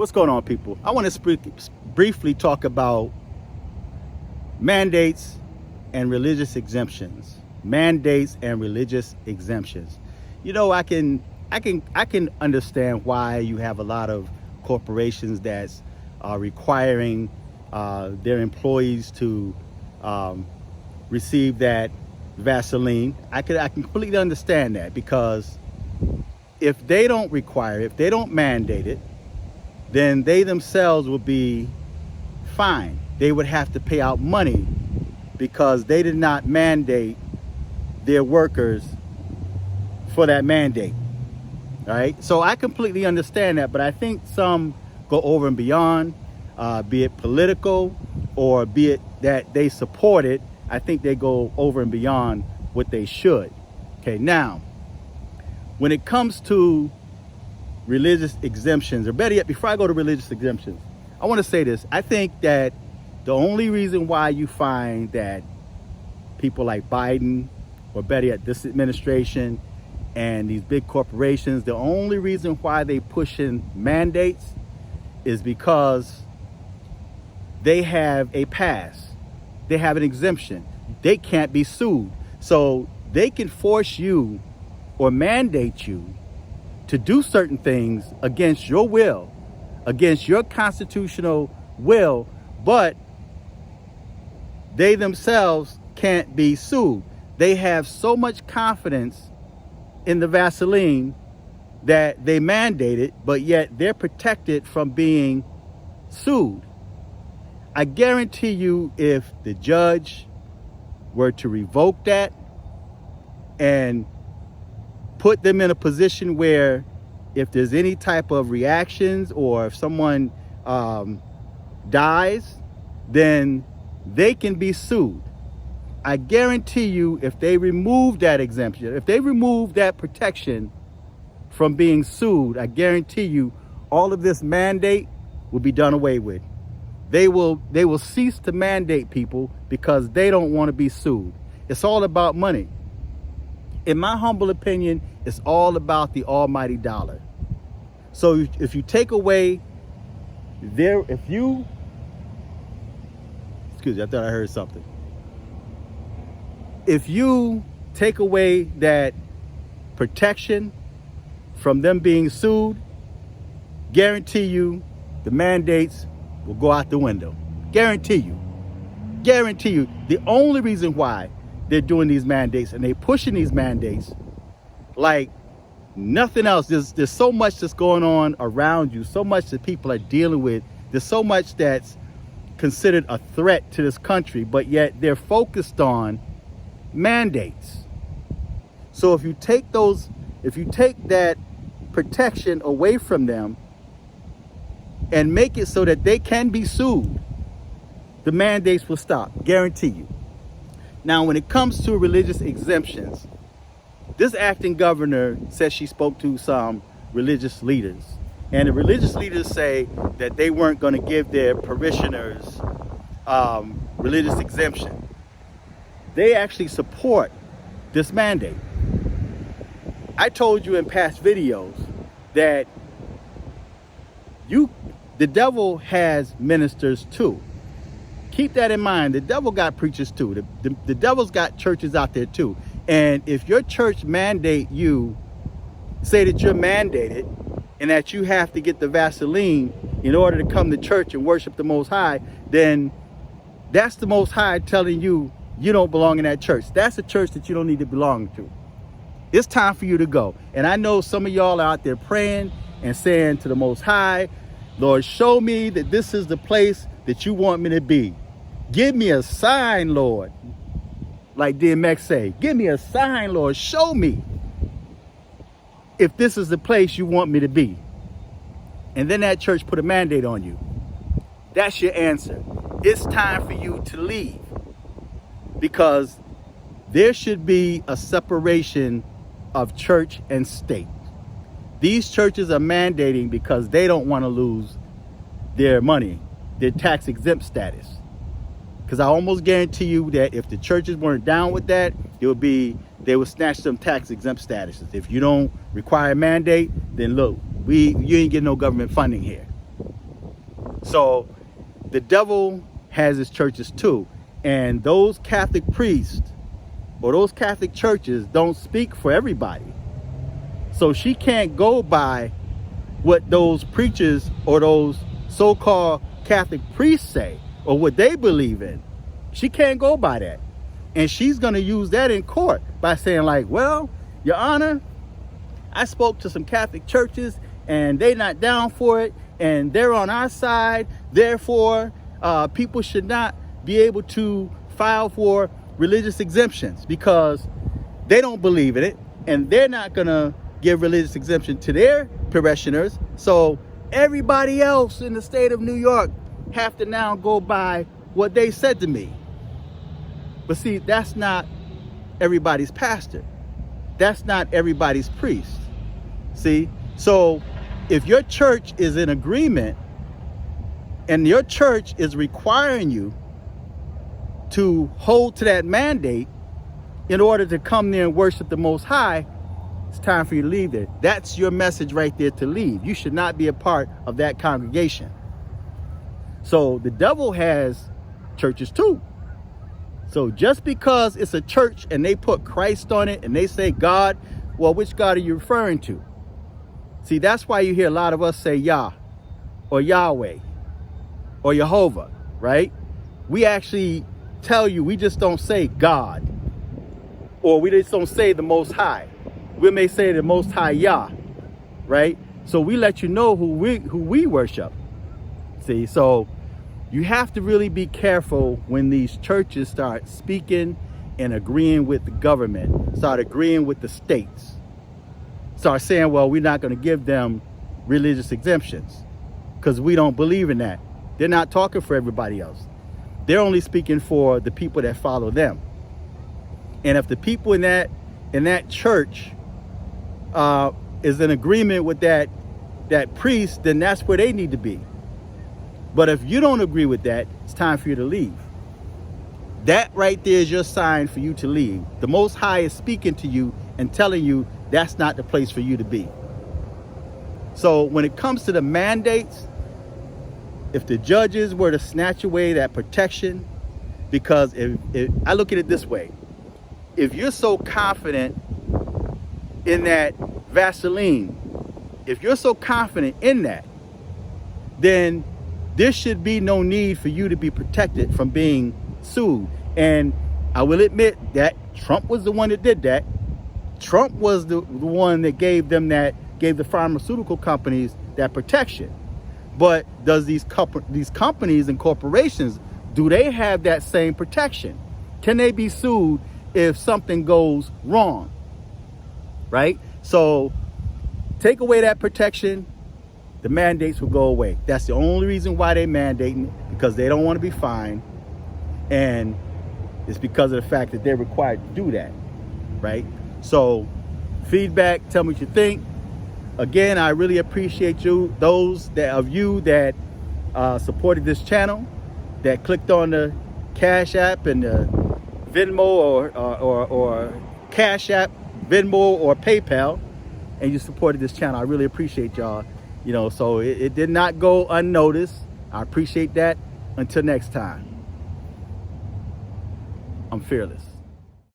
What's going on, people? I want to briefly talk about mandates and religious exemptions. Mandates and religious exemptions. You know, I can understand why you have a lot of corporations that's requiring their employees to receive that Vaseline. I can completely understand that, because if they don't require it, if they don't mandate it, then they themselves will be fined. They would have to pay out money because they did not mandate their workers for that mandate. All right, so I completely understand that, but I think some go over and beyond, be it political or be it that they support it. I think they go over and beyond what they should. Okay, now, when it comes to religious exemptions, or better yet, before I go to religious exemptions, I want to say this. I think that the only reason why you find that people like Biden, or better yet, this administration and these big corporations, the only reason why they push in mandates is because they have a pass. They have an exemption. They can't be sued. So they can force you or mandate you to do certain things against your will, against your constitutional will, but they themselves can't be sued. They have so much confidence in the Vaseline that they mandate it, but yet they're protected from being sued. I guarantee you, if the judge were to revoke that and put them in a position where if there's any type of reactions, or if someone dies, then they can be sued. I guarantee you, if they remove that exemption, if they remove that protection from being sued, I guarantee you all of this mandate will be done away with. They will cease to mandate people because they don't want to be sued. It's all about money. In my humble opinion, it's all about the almighty dollar. So if you take away excuse me, I thought I heard something. If you take away that protection from them being sued, guarantee you the mandates will go out the window. Guarantee you. Guarantee you. The only reason why they're doing these mandates and they're pushing these mandates like nothing else. There's so much that's going on around you, so much that people are dealing with. There's so much that's considered a threat to this country, but yet they're focused on mandates. So if you take that protection away from them and make it so that they can be sued, the mandates will stop, guarantee you. Now, when it comes to religious exemptions, this acting governor says she spoke to some religious leaders, and the religious leaders say that they weren't going to give their parishioners religious exemption. They actually support this mandate. I told you in past videos that the devil has ministers too. Keep that in mind. The devil got preachers too. The devil's got churches out there too. And if your church mandate you, say that you're mandated and that you have to get the Vaseline in order to come to church and worship the Most High, then that's the Most High telling you you don't belong in that church. That's a church that you don't need to belong to. It's time for you to go. And I know some of y'all are out there praying and saying to the Most High, Lord, show me that this is the place that you want me to be. Give me a sign, Lord. Like DMX say, give me a sign, Lord. Show me if this is the place you want me to be. And then that church put a mandate on you. That's your answer. It's time for you to leave, because there should be a separation of church and state. These churches are mandating because they don't want to lose their money, their tax exempt status. Because I almost guarantee you that if the churches weren't down with that, they would snatch some tax exempt statuses. If you don't require a mandate, then look, you ain't getting no government funding here. So the devil has his churches too. And those Catholic priests or those Catholic churches don't speak for everybody. So she can't go by what those preachers or those so-called Catholic priests say or what they believe in. She can't go by that. And she's going to use that in court by saying like, well, Your Honor, I spoke to some Catholic churches and they're not down for it and they're on our side. Therefore, people should not be able to file for religious exemptions because they don't believe in it and they're not going to give religious exemption to their parishioners. So everybody else in the state of New York have to now go by what they said to me. But see, that's not everybody's pastor. That's not everybody's priest. See? So if your church is in agreement and your church is requiring you to hold to that mandate in order to come there and worship the Most High, it's time for you to leave there. That's your message right there, to leave. You should not be a part of that congregation. So the devil has churches too. So just because it's a church and they put Christ on it and they say God, well, which God are you referring to? See, that's why you hear a lot of us say Yah or Yahweh or Jehovah, right? We actually tell you, we just don't say God, or we just don't say the Most High. We may say the Most High Yah, right? So we let you know who we worship. See, so you have to really be careful when these churches start speaking and agreeing with the government, start agreeing with the states, start saying, well, we're not going to give them religious exemptions because we don't believe in that. They're not talking for everybody else. They're only speaking for the people that follow them. And if the people in that church is in agreement with that priest, then that's where they need to be. But if you don't agree with that, it's time for you to leave. That right there is your sign for you to leave. The Most High is speaking to you and telling you that's not the place for you to be. So when it comes to the mandates, if the judges were to snatch away that protection, because if I look at it this way, if you're so confident in that Vaseline, if you're so confident in that, then there should be no need for you to be protected from being sued. And I will admit that Trump was the one that did that. Trump was the one that gave the pharmaceutical companies that protection. But does these companies and corporations, do they have that same protection? Can they be sued if something goes wrong? Right? So take away that protection, the mandates will go away. That's the only reason why they're mandating it, because they don't want to be fined. And it's because of the fact that they're required to do that, right? So feedback, tell me what you think. Again, I really appreciate you, those of you that supported this channel, that clicked on the Cash App and the Venmo or Cash App, Venmo or PayPal, and you supported this channel. I really appreciate y'all. You know, so it did not go unnoticed. I appreciate that. Until next time, I'm fearless.